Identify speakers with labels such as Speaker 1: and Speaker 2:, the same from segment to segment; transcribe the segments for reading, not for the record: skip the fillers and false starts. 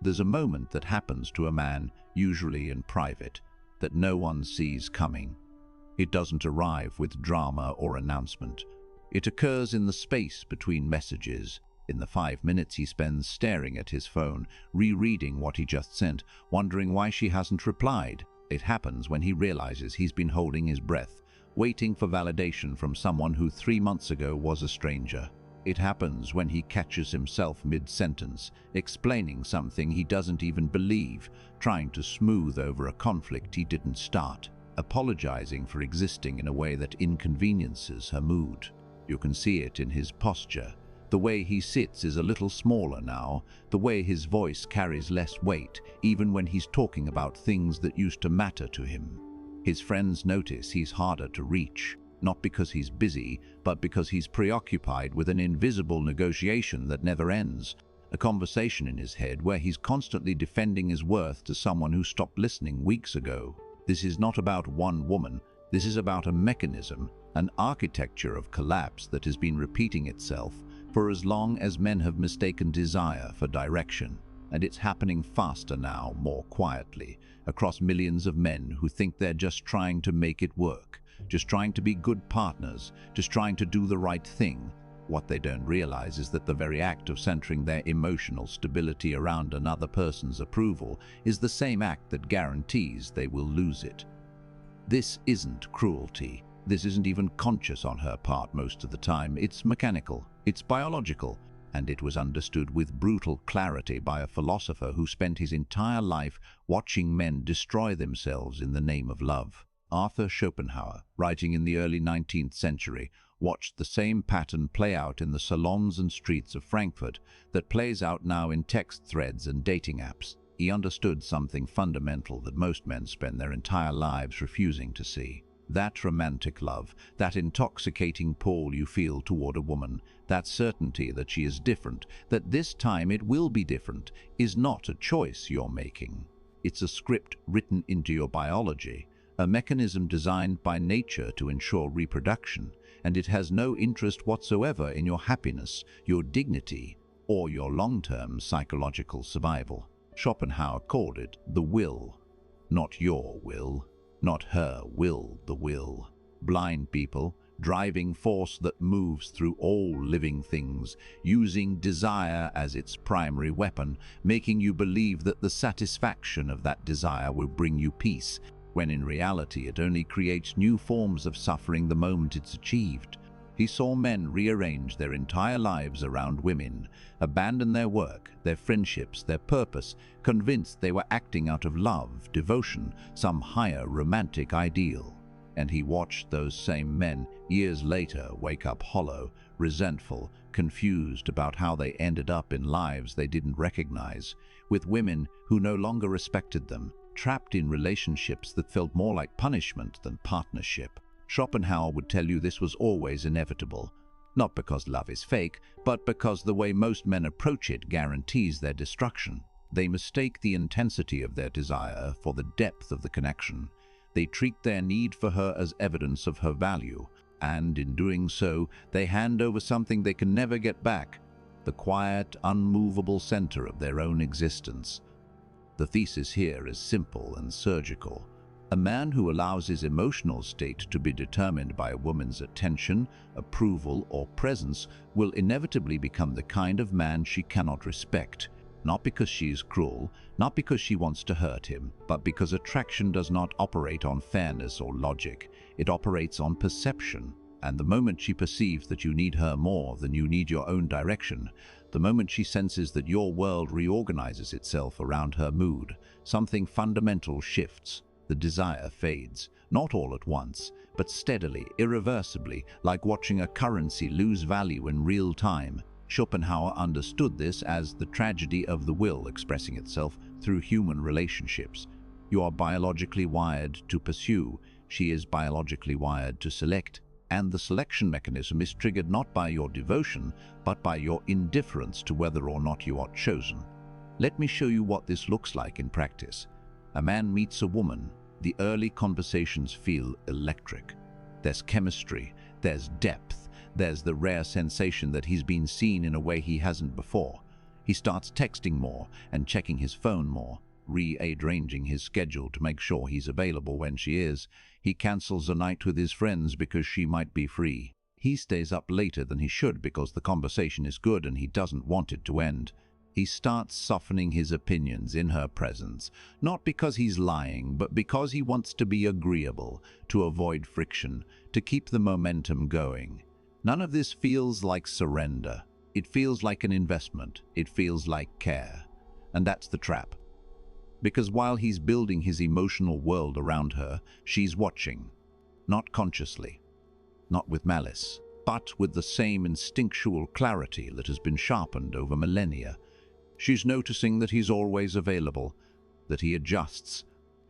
Speaker 1: There's a moment that happens to a man, usually in private, that no one sees coming. It doesn't arrive with drama or announcement. It occurs in the space between messages, in the 5 minutes he spends staring at his phone, rereading what he just sent, wondering why she hasn't replied. It happens when he realizes he's been holding his breath, waiting for validation from someone who 3 months ago was a stranger. It happens when he catches himself mid-sentence, explaining something he doesn't even believe, trying to smooth over a conflict he didn't start, apologizing for existing in a way that inconveniences her mood. You can see it in his posture. The way he sits is a little smaller now, the way his voice carries less weight, even when he's talking about things that used to matter to him. His friends notice he's harder to reach, not because he's busy, but because he's preoccupied with an invisible negotiation that never ends, a conversation in his head where he's constantly defending his worth to someone who stopped listening weeks ago. This is not about one woman, this is about a mechanism, an architecture of collapse that has been repeating itself for as long as men have mistaken desire for direction. And it's happening faster now, more quietly, across millions of men who think they're just trying to make it work, just trying to be good partners, just trying to do the right thing. What they don't realize is that the very act of centering their emotional stability around another person's approval is the same act that guarantees they will lose it. This isn't cruelty. This isn't even conscious on her part most of the time. It's mechanical, it's biological, and it was understood with brutal clarity by a philosopher who spent his entire life watching men destroy themselves in the name of love. Arthur Schopenhauer, writing in the early 19th century, watched the same pattern play out in the salons and streets of Frankfurt that plays out now in text threads and dating apps. He understood something fundamental that most men spend their entire lives refusing to see. That romantic love, that intoxicating pull you feel toward a woman, that certainty that she is different, that this time it will be different, is not a choice you're making. It's a script written into your biology, a mechanism designed by nature to ensure reproduction, and it has no interest whatsoever in your happiness, your dignity, or your long-term psychological survival. Schopenhauer called it the will, not your will. Not her will, the will. Blind people, driving force that moves through all living things, using desire as its primary weapon, making you believe that the satisfaction of that desire will bring you peace, when in reality it only creates new forms of suffering the moment it's achieved. He saw men rearrange their entire lives around women, abandon their work, their friendships, their purpose, convinced they were acting out of love, devotion, some higher romantic ideal. And he watched those same men years later wake up hollow, resentful, confused about how they ended up in lives they didn't recognize, with women who no longer respected them, trapped in relationships that felt more like punishment than partnership. Schopenhauer would tell you this was always inevitable, not because love is fake, but because the way most men approach it guarantees their destruction. They mistake the intensity of their desire for the depth of the connection. They treat their need for her as evidence of her value, and in doing so, they hand over something they can never get back, the quiet, unmovable center of their own existence. The thesis here is simple and surgical. A man who allows his emotional state to be determined by a woman's attention, approval, or presence will inevitably become the kind of man she cannot respect, not because she is cruel, not because she wants to hurt him, but because attraction does not operate on fairness or logic. It operates on perception, and the moment she perceives that you need her more than you need your own direction, the moment she senses that your world reorganizes itself around her mood, something fundamental shifts. The desire fades, not all at once, but steadily, irreversibly, like watching a currency lose value in real time. Schopenhauer understood this as the tragedy of the will expressing itself through human relationships. You are biologically wired to pursue, she is biologically wired to select, and the selection mechanism is triggered not by your devotion, but by your indifference to whether or not you are chosen. Let me show you what this looks like in practice. A man meets a woman. The early conversations feel electric. There's chemistry, there's depth, there's the rare sensation that he's been seen in a way he hasn't before. He starts texting more and checking his phone more, rearranging his schedule to make sure he's available when she is. He cancels a night with his friends because she might be free. He stays up later than he should because the conversation is good and he doesn't want it to end. He starts softening his opinions in her presence, not because he's lying, but because he wants to be agreeable, to avoid friction, to keep the momentum going. None of this feels like surrender. It feels like an investment. It feels like care. And that's the trap. Because while he's building his emotional world around her, she's watching. Not consciously, not with malice, but with the same instinctual clarity that has been sharpened over millennia. She's noticing that he's always available, that he adjusts,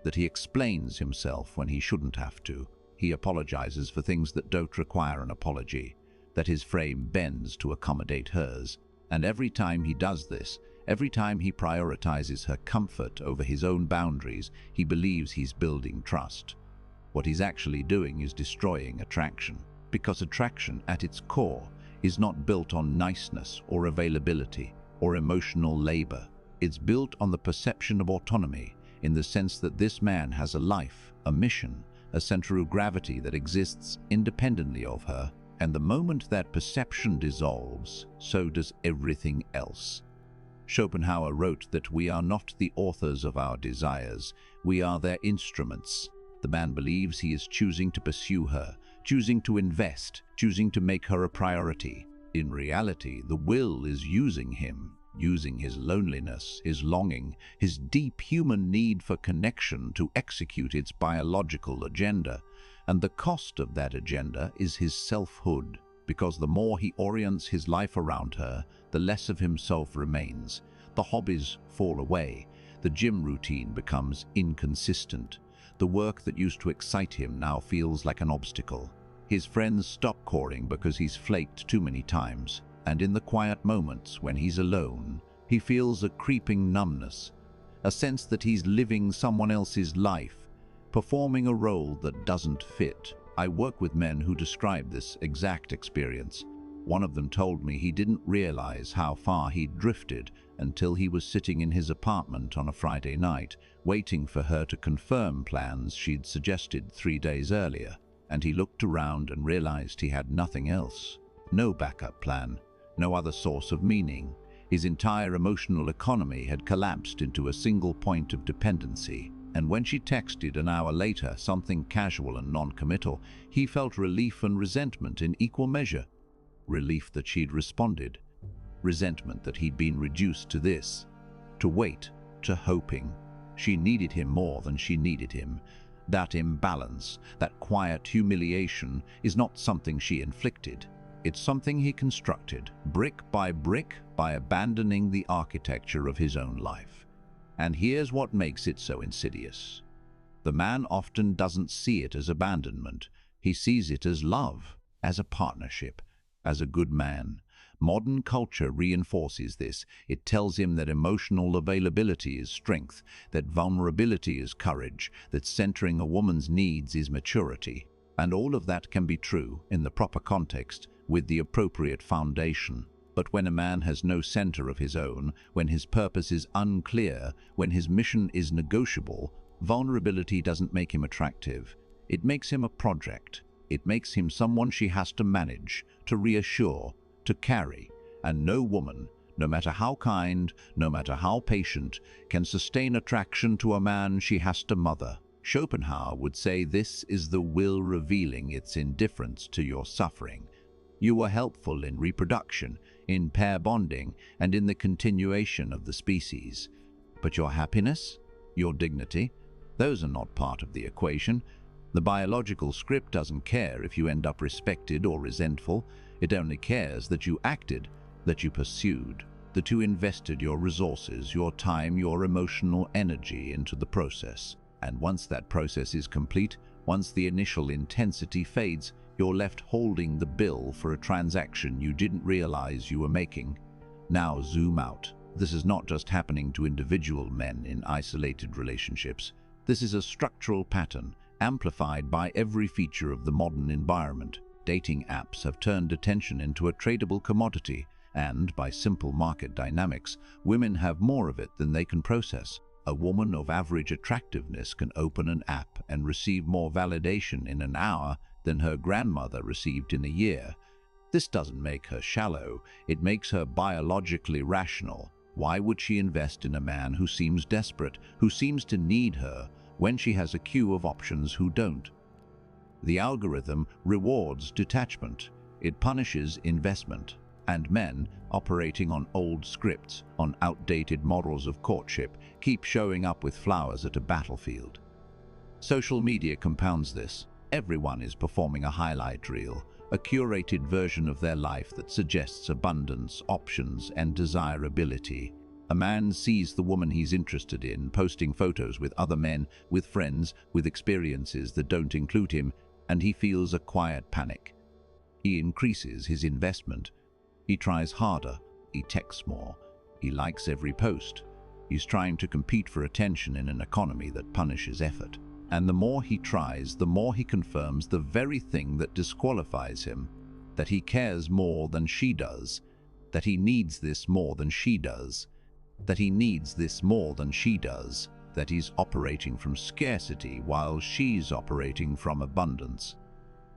Speaker 1: that he explains himself when he shouldn't have to. He apologizes for things that don't require an apology, that his frame bends to accommodate hers. And every time he does this, every time he prioritizes her comfort over his own boundaries, he believes he's building trust. What he's actually doing is destroying attraction, because attraction at its core is not built on niceness or availability or emotional labor. It's built on the perception of autonomy, in the sense that this man has a life, a mission, a center of gravity that exists independently of her. And the moment that perception dissolves, so does everything else. Schopenhauer wrote that we are not the authors of our desires, we are their instruments. The man believes he is choosing to pursue her, choosing to invest, choosing to make her a priority. In reality, the will is using him, using his loneliness, his longing, his deep human need for connection to execute its biological agenda. And the cost of that agenda is his selfhood, because the more he orients his life around her, the less of himself remains. The hobbies fall away, the gym routine becomes inconsistent. The work that used to excite him now feels like an obstacle. His friends stop calling because he's flaked too many times, and in the quiet moments when he's alone, he feels a creeping numbness, a sense that he's living someone else's life, performing a role that doesn't fit. I work with men who describe this exact experience. One of them told me he didn't realize how far he'd drifted until he was sitting in his apartment on a Friday night, waiting for her to confirm plans she'd suggested 3 days earlier. And he looked around and realized he had nothing else. No backup plan, no other source of meaning. His entire emotional economy had collapsed into a single point of dependency. And when she texted an hour later, something casual and non-committal, he felt relief and resentment in equal measure. Relief that she'd responded. Resentment that he'd been reduced to this. To wait, to hoping. She needed him more than she needed him. That imbalance, that quiet humiliation, is not something she inflicted. It's something he constructed, brick by abandoning the architecture of his own life. And here's what makes it so insidious. The man often doesn't see it as abandonment. He sees it as love, as a partnership, as a good man. Modern culture reinforces this. It tells him that emotional availability is strength, that vulnerability is courage, that centering a woman's needs is maturity. And all of that can be true in the proper context, with the appropriate foundation. But when a man has no center of his own, when his purpose is unclear, when his mission is negotiable, vulnerability doesn't make him attractive. It makes him a project. It makes him someone she has to manage, to reassure, to carry. And no woman, no matter how kind, no matter how patient, can sustain attraction to a man she has to mother. Schopenhauer would say this is the will revealing its indifference to your suffering. You were helpful in reproduction, in pair bonding, and in the continuation of the species. But your happiness, your dignity, those are not part of the equation. The biological script doesn't care if you end up respected or resentful. It only cares that you acted, that you pursued, that you invested your resources, your time, your emotional energy into the process. And once that process is complete, once the initial intensity fades, you're left holding the bill for a transaction you didn't realize you were making. Now zoom out. This is not just happening to individual men in isolated relationships. This is a structural pattern, amplified by every feature of the modern environment. Dating apps have turned attention into a tradable commodity. and, by simple market dynamics, women have more of it than they can process. A woman of average attractiveness can open an app and receive more validation in an hour than her grandmother received in a year. This doesn't make her shallow, it makes her biologically rational. Why would she invest in a man who seems desperate, who seems to need her, when she has a queue of options who don't? The algorithm rewards detachment. It punishes investment. And men, operating on old scripts, on outdated models of courtship, keep showing up with flowers at a battlefield. Social media compounds this. Everyone is performing a highlight reel, a curated version of their life that suggests abundance, options, and desirability. A man sees the woman he's interested in posting photos with other men, with friends, with experiences that don't include him, and he feels a quiet panic. He increases his investment. He tries harder. He texts more. He likes every post. He's trying to compete for attention in an economy that punishes effort. And the more he tries, the more he confirms the very thing that disqualifies him, that he cares more than she does, that he needs this more than she does, that he needs this more than she does, that he's operating from scarcity while she's operating from abundance.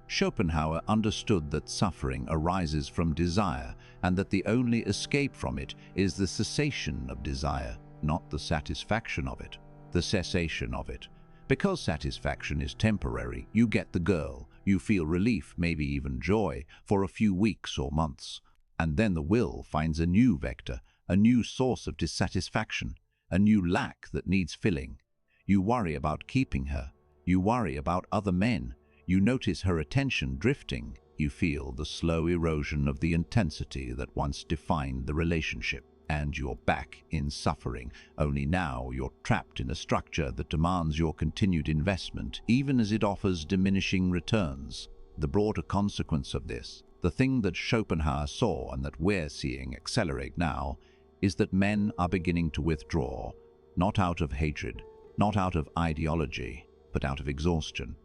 Speaker 1: Schopenhauer understood that suffering arises from desire and that the only escape from it is the cessation of desire, not the satisfaction of it, the cessation of it. Because satisfaction is temporary, you get the girl, you feel relief, maybe even joy, for a few weeks or months. And then the will finds a new vector, a new source of dissatisfaction, a new lack that needs filling. You worry about keeping her. You worry about other men. You notice her attention drifting. You feel the slow erosion of the intensity that once defined the relationship. And you're back in suffering, only now you're trapped in a structure that demands your continued investment, even as it offers diminishing returns. The broader consequence of this, the thing that Schopenhauer saw and that we're seeing accelerate now, is that men are beginning to withdraw, not out of hatred, not out of ideology, but out of exhaustion,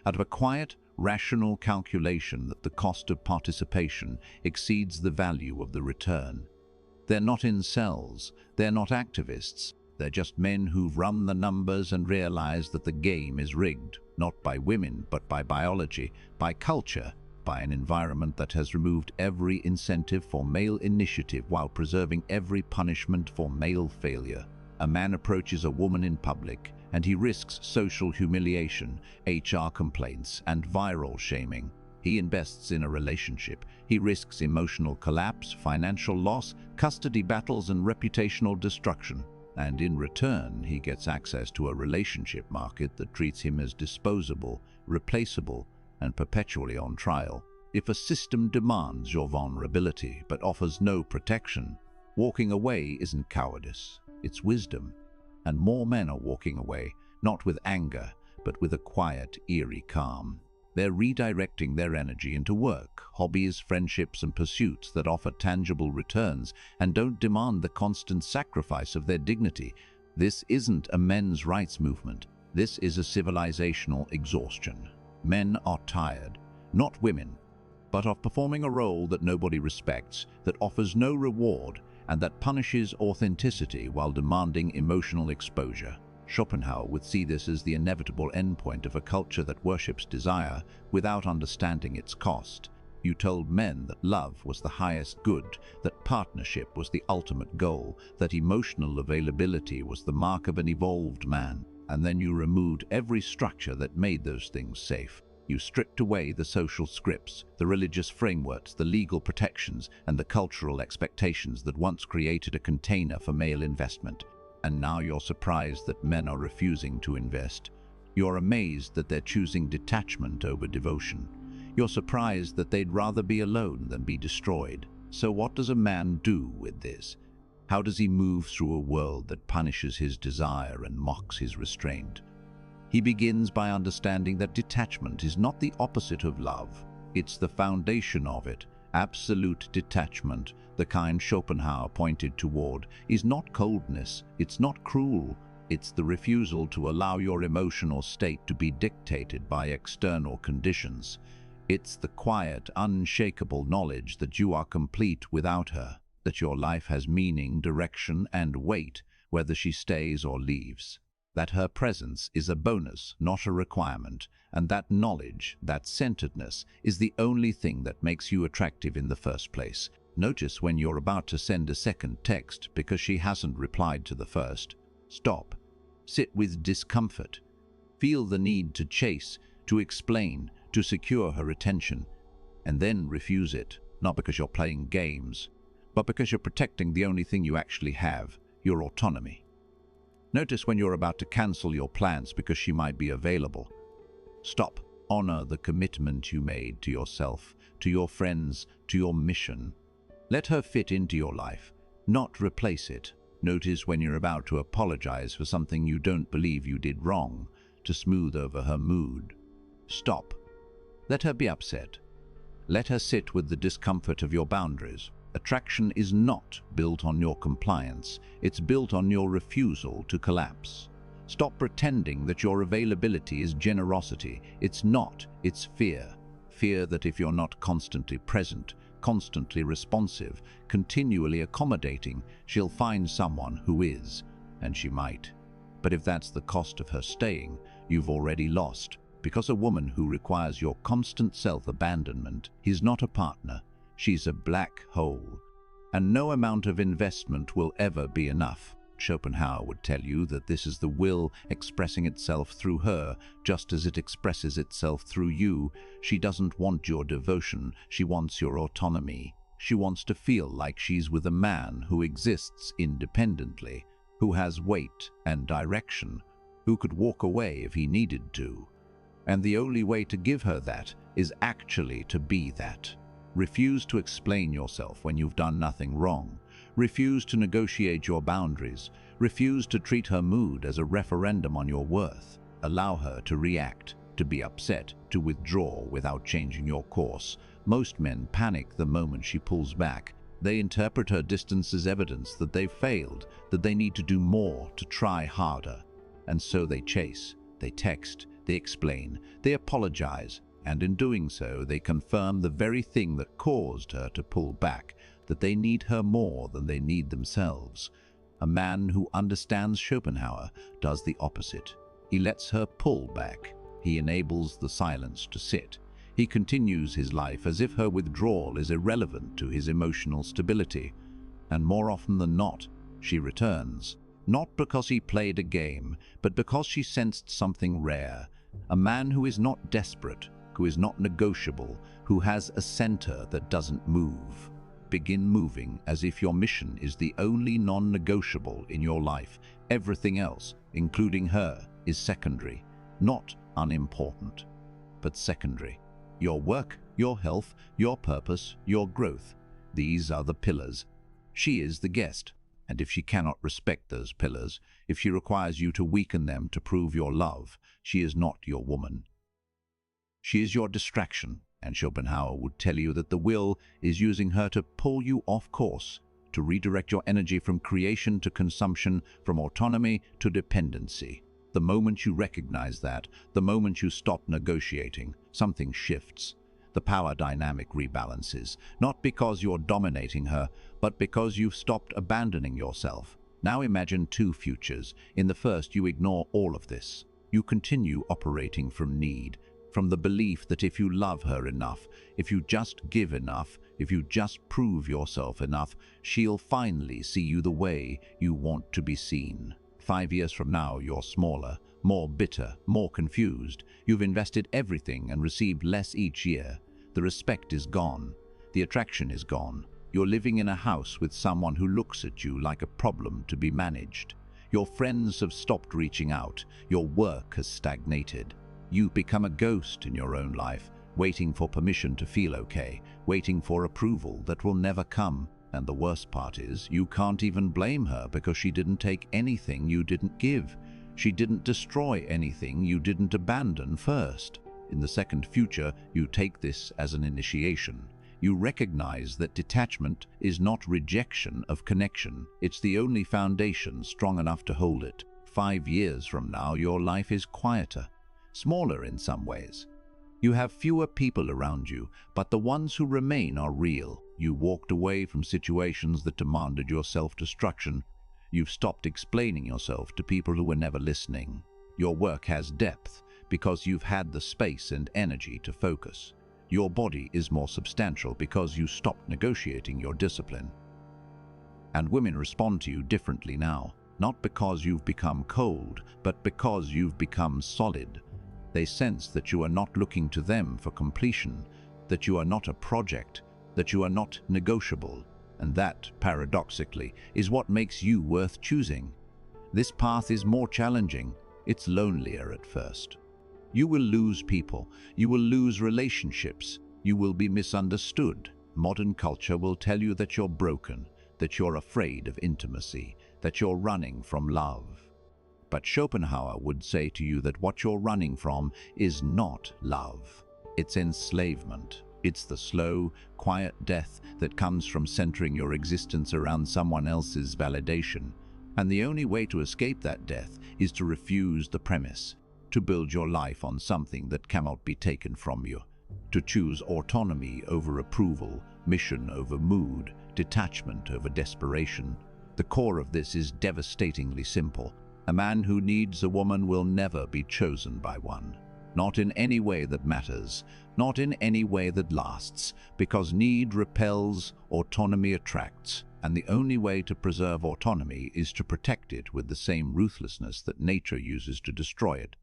Speaker 1: out of a quiet, rational calculation that the cost of participation exceeds the value of the return. They're not incels, they're not activists, they're just men who've run the numbers and realized that the game is rigged, not by women, but by biology, by culture, by an environment that has removed every incentive for male initiative while preserving every punishment for male failure. A man approaches a woman in public, and he risks social humiliation, HR complaints, and viral shaming. He invests in a relationship. He risks emotional collapse, financial loss, custody battles, and reputational destruction. And in return, he gets access to a relationship market that treats him as disposable, replaceable, and perpetually on trial. If a system demands your vulnerability but offers no protection, walking away isn't cowardice, it's wisdom. And more men are walking away, not with anger, but with a quiet, eerie calm. They're redirecting their energy into work, hobbies, friendships, and pursuits that offer tangible returns and don't demand the constant sacrifice of their dignity. This isn't a men's rights movement. This is a civilizational exhaustion. Men are tired, not women, but of performing a role that nobody respects, that offers no reward, and that punishes authenticity while demanding emotional exposure. Schopenhauer would see this as the inevitable endpoint of a culture that worships desire without understanding its cost. You told men that love was the highest good, that partnership was the ultimate goal, that emotional availability was the mark of an evolved man, and then you removed every structure that made those things safe. You stripped away the social scripts, the religious frameworks, the legal protections, and the cultural expectations that once created a container for male investment. And now you're surprised that men are refusing to invest. You're amazed that they're choosing detachment over devotion. You're surprised that they'd rather be alone than be destroyed. So what does a man do with this? How does he move through a world that punishes his desire and mocks his restraint? He begins by understanding that detachment is not the opposite of love. It's the foundation of it. Absolute detachment, the kind Schopenhauer pointed toward, is not coldness, it's not cruel, it's the refusal to allow your emotional state to be dictated by external conditions. It's the quiet, unshakable knowledge that you are complete without her. that your life has meaning, direction, and weight, whether she stays or leaves. That her presence is a bonus, not a requirement, and that knowledge, that centeredness, is the only thing that makes you attractive in the first place. Notice when you're about to send a second text because she hasn't replied to the first. Stop. Sit with discomfort. Feel the need to chase, to explain, to secure her attention, and then refuse it, not because you're playing games, but because you're protecting the only thing you actually have, your autonomy. Notice when you're about to cancel your plans because she might be available. Stop. Honor the commitment you made to yourself, to your friends, to your mission. Let her fit into your life, not replace it. Notice when you're about to apologize for something you don't believe you did wrong, to smooth over her mood. Stop. Let her be upset. Let her sit with the discomfort of your boundaries. Attraction is not built on your compliance. It's built on your refusal to collapse. Stop pretending that your availability is generosity. It's not. It's fear. Fear that if you're not constantly present, constantly responsive, continually accommodating, she'll find someone who is, and she might. But if that's the cost of her staying, you've already lost, because a woman who requires your constant self-abandonment is not a partner. She's a black hole, and no amount of investment will ever be enough. Schopenhauer would tell you that this is the will expressing itself through her, just as it expresses itself through you. She doesn't want your devotion, she wants your autonomy. She wants to feel like she's with a man who exists independently, who has weight and direction, who could walk away if he needed to. And the only way to give her that is actually to be that. Refuse to explain yourself when you've done nothing wrong. Refuse to negotiate your boundaries. Refuse to treat her mood as a referendum on your worth. Allow her to react, to be upset, to withdraw without changing your course. Most men panic the moment she pulls back. They interpret her distance as evidence that they've failed, that they need to do more, to try harder. And so they chase, they text, they explain, they apologize, and in doing so they confirm the very thing that caused her to pull back, that they need her more than they need themselves. A man who understands Schopenhauer does the opposite. He lets her pull back. He enables the silence to sit. He continues his life as if her withdrawal is irrelevant to his emotional stability. And more often than not, she returns. Not because he played a game, but because she sensed something rare. A man who is not desperate, who is not negotiable, who has a center that doesn't move. Begin moving as if your mission is the only non-negotiable in your life. Everything else, including her, is secondary. Not unimportant, but secondary. Your work, your health, your purpose, your growth. These are the pillars. She is the guest. And if she cannot respect those pillars, if she requires you to weaken them to prove your love, she is not your woman. She is your distraction, and Schopenhauer would tell you that the will is using her to pull you off course, to redirect your energy from creation to consumption, from autonomy to dependency. The moment you recognize that, the moment you stop negotiating, something shifts. The power dynamic rebalances, not because you're dominating her, but because you've stopped abandoning yourself. Now imagine two futures. In the first, you ignore all of this. You continue operating from need, from the belief that if you love her enough, if you just give enough, if you just prove yourself enough, she'll finally see you the way you want to be seen. 5 years from now, you're smaller, more bitter, more confused. You've invested everything and received less each year. The respect is gone. The attraction is gone. You're living in a house with someone who looks at you like a problem to be managed. Your friends have stopped reaching out. Your work has stagnated. You've become a ghost in your own life, waiting for permission to feel okay, waiting for approval that will never come. And the worst part is, you can't even blame her because she didn't take anything you didn't give. She didn't destroy anything you didn't abandon first. In the second future, you take this as an initiation. You recognize that detachment is not rejection of connection. It's the only foundation strong enough to hold it. 5 years from now, your life is quieter, smaller in some ways. You have fewer people around you, but the ones who remain are real. You walked away from situations that demanded your self-destruction. You've stopped explaining yourself to people who were never listening. Your work has depth because you've had the space and energy to focus. Your body is more substantial because you stopped negotiating your discipline. And women respond to you differently now, not because you've become cold, but because you've become solid. They sense that you are not looking to them for completion, that you are not a project, that you are not negotiable, and that, paradoxically, is what makes you worth choosing. This path is more challenging. It's lonelier at first. You will lose people. You will lose relationships. You will be misunderstood. Modern culture will tell you that you're broken, that you're afraid of intimacy, that you're running from love. But Schopenhauer would say to you that what you're running from is not love. It's enslavement. It's the slow, quiet death that comes from centering your existence around someone else's validation. And the only way to escape that death is to refuse the premise, to build your life on something that cannot be taken from you, to choose autonomy over approval, mission over mood, detachment over desperation. The core of this is devastatingly simple. A man who needs a woman will never be chosen by one. Not in any way that matters, not in any way that lasts, because need repels, autonomy attracts, and the only way to preserve autonomy is to protect it with the same ruthlessness that nature uses to destroy it.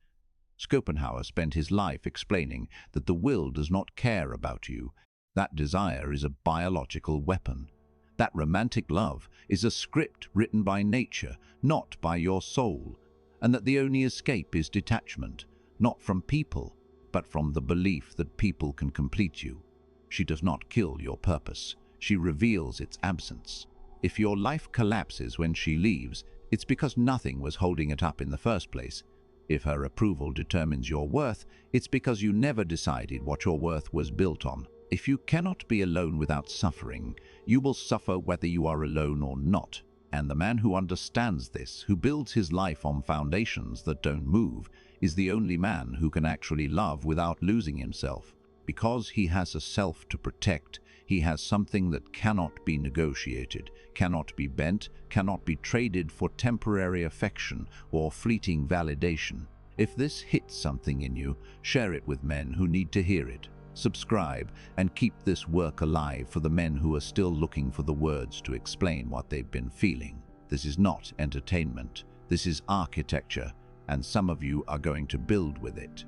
Speaker 1: Schopenhauer spent his life explaining that the will does not care about you. That desire is a biological weapon. That romantic love is a script written by nature, not by your soul, and that the only escape is detachment, not from people, but from the belief that people can complete you. She does not kill your purpose. She reveals its absence. If your life collapses when she leaves, it's because nothing was holding it up in the first place. If her approval determines your worth, it's because you never decided what your worth was built on. If you cannot be alone without suffering, you will suffer whether you are alone or not. And the man who understands this, who builds his life on foundations that don't move, is the only man who can actually love without losing himself. Because he has a self to protect, he has something that cannot be negotiated, cannot be bent, cannot be traded for temporary affection or fleeting validation. If this hits something in you, share it with men who need to hear it. Subscribe and keep this work alive for the men who are still looking for the words to explain what they've been feeling. This is not entertainment. This is architecture, and some of you are going to build with it.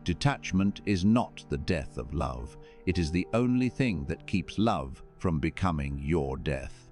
Speaker 1: Detachment is not the death of love. It is the only thing that keeps love from becoming your death.